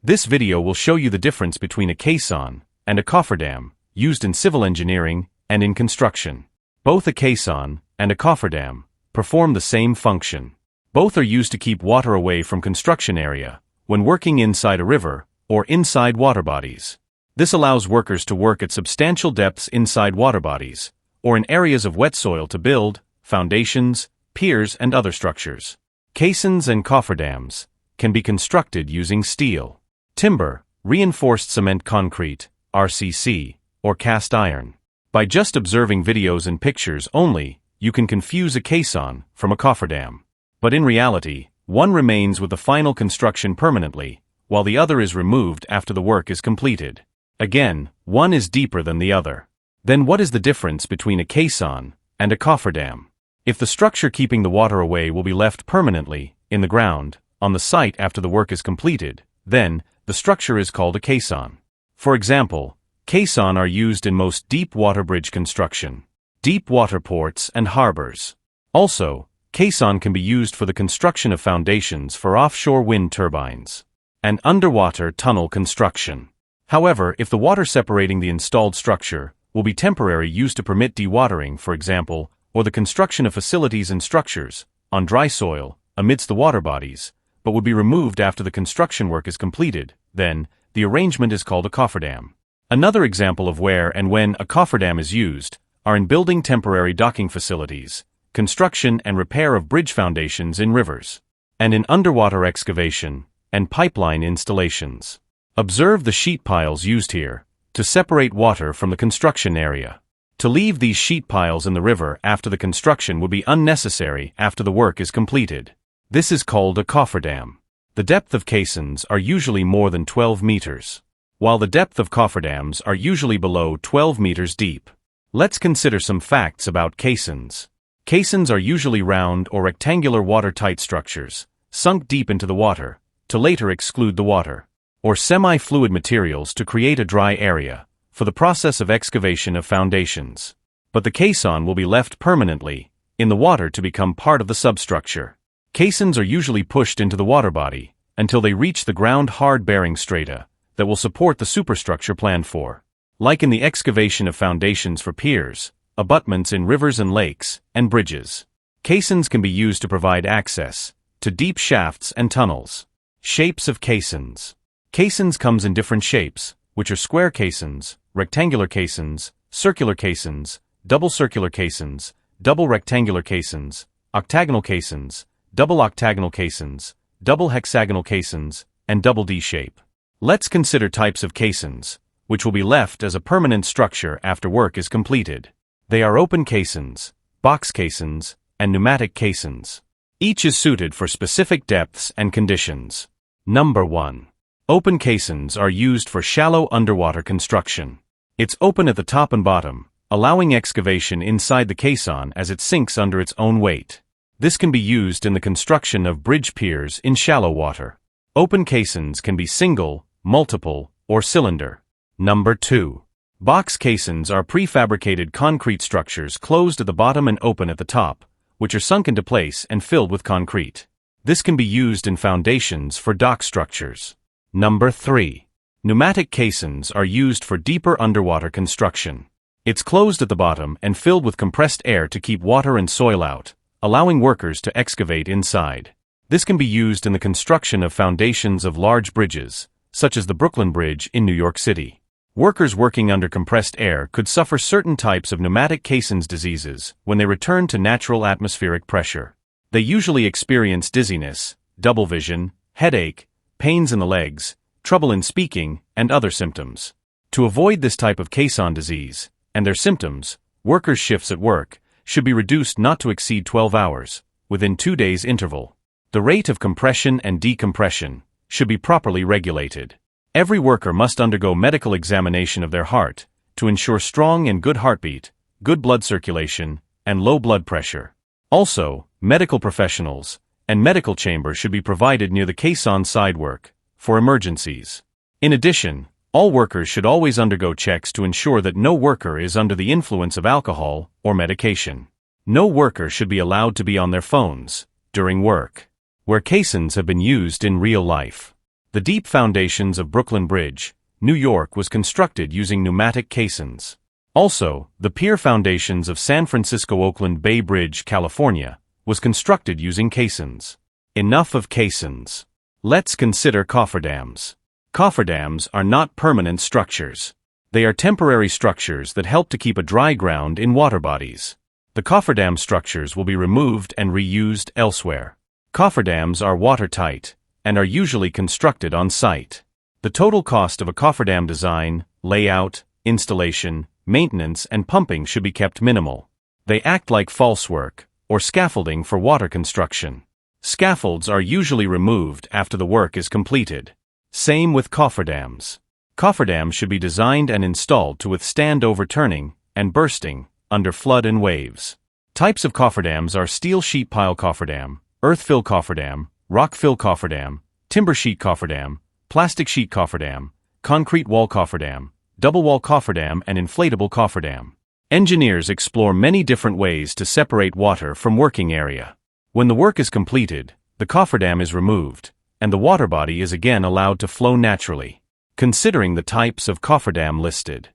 This video will show you the difference between a caisson and a cofferdam, used in civil engineering and in construction. Both a caisson and a cofferdam perform the same function. Both are used to keep water away from construction area when working inside a river or inside water bodies. This allows workers to work at substantial depths inside water bodies or in areas of wet soil to build foundations, piers, and other structures. Caissons and cofferdams can be constructed using steel, timber, reinforced cement concrete, RCC, or cast iron. By just observing videos and pictures only, you can confuse a caisson from a cofferdam. But in reality, one remains with the final construction permanently, while the other is removed after the work is completed. Again, one is deeper than the other. Then what is the difference between a caisson and a cofferdam? If the structure keeping the water away will be left permanently, in the ground, on the site after the work is completed, then the structure is called a caisson. For example, caisson are used in most deep water bridge construction, deep water ports and harbors. Also, caisson can be used for the construction of foundations for offshore wind turbines and underwater tunnel construction. However, if the water separating the installed structure will be temporary, used to permit dewatering, for example, or the construction of facilities and structures on dry soil amidst the water bodies, but would be removed after the construction work is completed, then the arrangement is called a cofferdam. Another example of where and when a cofferdam is used are in building temporary docking facilities, construction and repair of bridge foundations in rivers, and in underwater excavation and pipeline installations. Observe the sheet piles used here to separate water from the construction area. To leave these sheet piles in the river after the construction would be unnecessary after the work is completed. This is called a cofferdam. The depth of caissons are usually more than 12 meters, while the depth of cofferdams are usually below 12 meters deep. Let's consider some facts about caissons. Caissons are usually round or rectangular watertight structures, sunk deep into the water, to later exclude the water, or semi-fluid materials to create a dry area, for the process of excavation of foundations. But the caisson will be left permanently in the water to become part of the substructure. Caissons are usually pushed into the water body until they reach the ground hard bearing strata that will support the superstructure planned for. Like in the excavation of foundations for piers, abutments in rivers and lakes, and bridges, caissons can be used to provide access to deep shafts and tunnels. Shapes of caissons. Caissons comes in different shapes, which are square caissons, rectangular caissons, circular caissons, double circular caissons, double rectangular caissons, octagonal caissons, double octagonal caissons, double hexagonal caissons, and double D shape. Let's consider types of caissons, which will be left as a permanent structure after work is completed. They are open caissons, box caissons, and pneumatic caissons. Each is suited for specific depths and conditions. Number 1. Open caissons are used for shallow underwater construction. It's open at the top and bottom, allowing excavation inside the caisson as it sinks under its own weight. This can be used in the construction of bridge piers in shallow water. Open caissons can be single, multiple, or cylinder. Number 2. Box caissons are prefabricated concrete structures closed at the bottom and open at the top, which are sunk into place and filled with concrete. This can be used in foundations for dock structures. Number 3. Pneumatic caissons are used for deeper underwater construction. It's closed at the bottom and filled with compressed air to keep water and soil out, allowing workers to excavate inside. This can be used in the construction of foundations of large bridges, such as the Brooklyn Bridge in New York City. Workers working under compressed air could suffer certain types of pneumatic caissons diseases when they return to natural atmospheric pressure. They usually experience dizziness, double vision, headache, pains in the legs, trouble in speaking, and other symptoms. To avoid this type of caisson disease and their symptoms, workers' shifts at work should be reduced not to exceed 12 hours, within 2 days interval. The rate of compression and decompression should be properly regulated. Every worker must undergo medical examination of their heart to ensure strong and good heartbeat, good blood circulation, and low blood pressure. Also, medical professionals and medical chambers should be provided near the caisson sidework for emergencies. In addition, all workers should always undergo checks to ensure that no worker is under the influence of alcohol or medication. No worker should be allowed to be on their phones during work. Where caissons have been used in real life. The deep foundations of Brooklyn Bridge, New York was constructed using pneumatic caissons. Also, the pier foundations of San Francisco-Oakland Bay Bridge, California, was constructed using caissons. Enough of caissons. Let's consider cofferdams. Cofferdams are not permanent structures. They are temporary structures that help to keep a dry ground in water bodies. The cofferdam structures will be removed and reused elsewhere. Cofferdams are watertight and are usually constructed on site. The total cost of a cofferdam design, layout, installation, maintenance, and pumping should be kept minimal. They act like falsework or scaffolding for water construction. Scaffolds are usually removed after the work is completed. Same with cofferdams. Cofferdams should be designed and installed to withstand overturning and bursting under flood and waves. Types of cofferdams are steel sheet pile cofferdam, earth fill cofferdam, rock fill cofferdam, timber sheet cofferdam, plastic sheet cofferdam, concrete wall cofferdam, double wall cofferdam, and inflatable cofferdam. Engineers explore many different ways to separate water from working area. When the work is completed, the cofferdam is removed, and the water body is again allowed to flow naturally. Considering the types of cofferdam listed.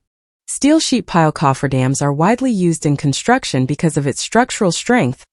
Steel sheet pile cofferdams are widely used in construction because of its structural strength,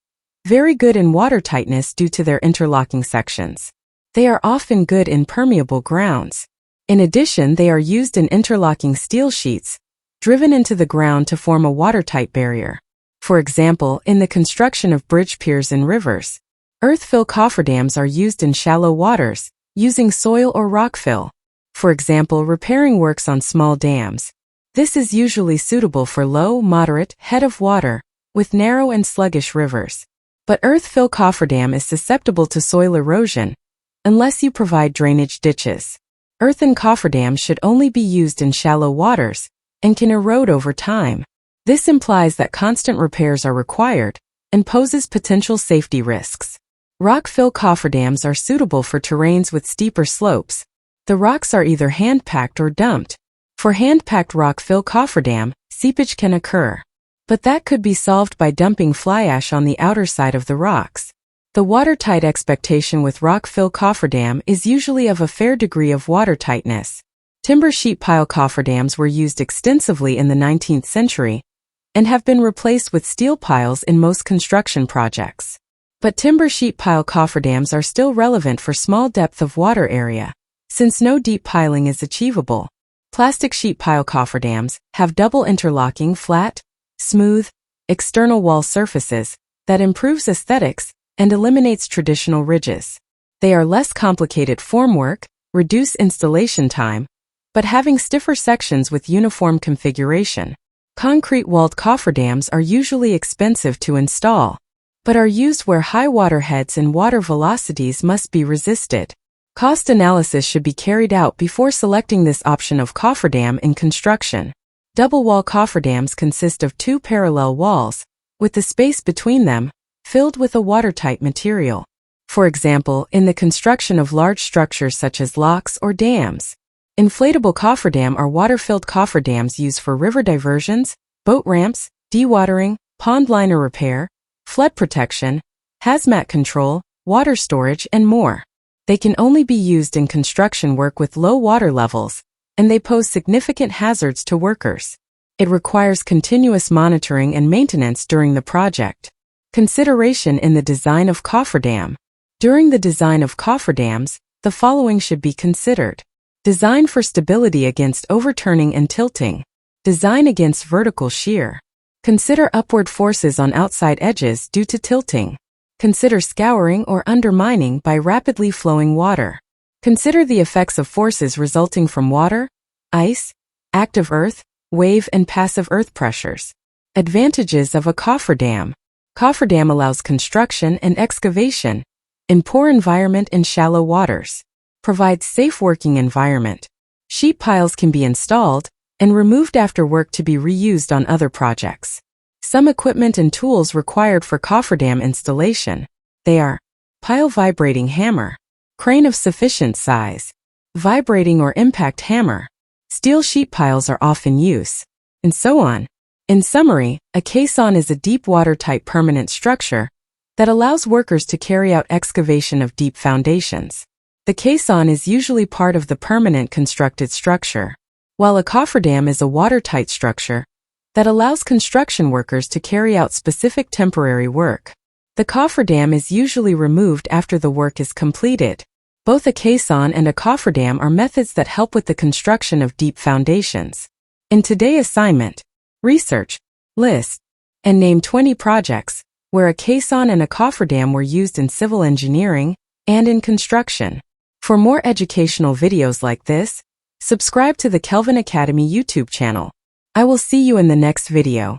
very good in watertightness due to their interlocking sections. They are often good in permeable grounds. In addition, they are used in interlocking steel sheets, driven into the ground to form a watertight barrier. For example, in the construction of bridge piers and rivers. Earth-fill cofferdams are used in shallow waters, using soil or rock fill. For example, repairing works on small dams. This is usually suitable for low, moderate head of water, with narrow and sluggish rivers. But earth-fill cofferdam is susceptible to soil erosion, unless you provide drainage ditches. Earthen cofferdams should only be used in shallow waters, and can erode over time. This implies that constant repairs are required, and poses potential safety risks. Rock-fill cofferdams are suitable for terrains with steeper slopes. The rocks are either hand-packed or dumped. For hand-packed rock-fill cofferdam, seepage can occur. But that could be solved by dumping fly ash on the outer side of the rocks. The watertight expectation with rock-fill cofferdam is usually of a fair degree of watertightness. Timber sheet pile cofferdams were used extensively in the 19th century, and have been replaced with steel piles in most construction projects. But timber sheet pile cofferdams are still relevant for small depth of water area, since no deep piling is achievable. Plastic sheet pile cofferdams have double interlocking flat, smooth, external wall surfaces that improves aesthetics and eliminates traditional ridges. They are less complicated formwork, reduce installation time, but having stiffer sections with uniform configuration. Concrete walled cofferdams are usually expensive to install, but are used where high water heads and water velocities must be resisted. Cost analysis should be carried out before selecting this option of cofferdam in construction. Double wall cofferdams consist of two parallel walls, with the space between them filled with a watertight material. For example, in the construction of large structures such as locks or dams. Inflatable cofferdam are water-filled cofferdams used for river diversions, boat ramps, dewatering, pond liner repair, flood protection, hazmat control, water storage, and more. They can only be used in construction work with low water levels, and they pose significant hazards to workers. It requires continuous monitoring and maintenance during the project. Consideration in the design of cofferdam. During the design of cofferdams, the following should be considered. Design for stability against overturning and tilting. Design against vertical shear. Consider upward forces on outside edges due to tilting. Consider scouring or undermining by rapidly flowing water. Consider the effects of forces resulting from water, ice, active earth, wave, and passive earth pressures. Advantages of a cofferdam. Cofferdam allows construction and excavation in poor environment and shallow waters. Provides safe working environment. Sheet piles can be installed and removed after work to be reused on other projects. Some equipment and tools required for cofferdam installation. They are pile vibrating hammer, crane of sufficient size, vibrating or impact hammer. Steel sheet piles are often used, and so on. In summary, a caisson is a deep watertight permanent structure that allows workers to carry out excavation of deep foundations. The caisson is usually part of the permanent constructed structure, while a cofferdam is a watertight structure that allows construction workers to carry out specific temporary work. The cofferdam is usually removed after the work is completed. Both a caisson and a cofferdam are methods that help with the construction of deep foundations. In today's assignment, research, list, and name 20 projects where a caisson and a cofferdam were used in civil engineering and in construction. For more educational videos like this, subscribe to the Kelvin Academy YouTube channel. I will see you in the next video.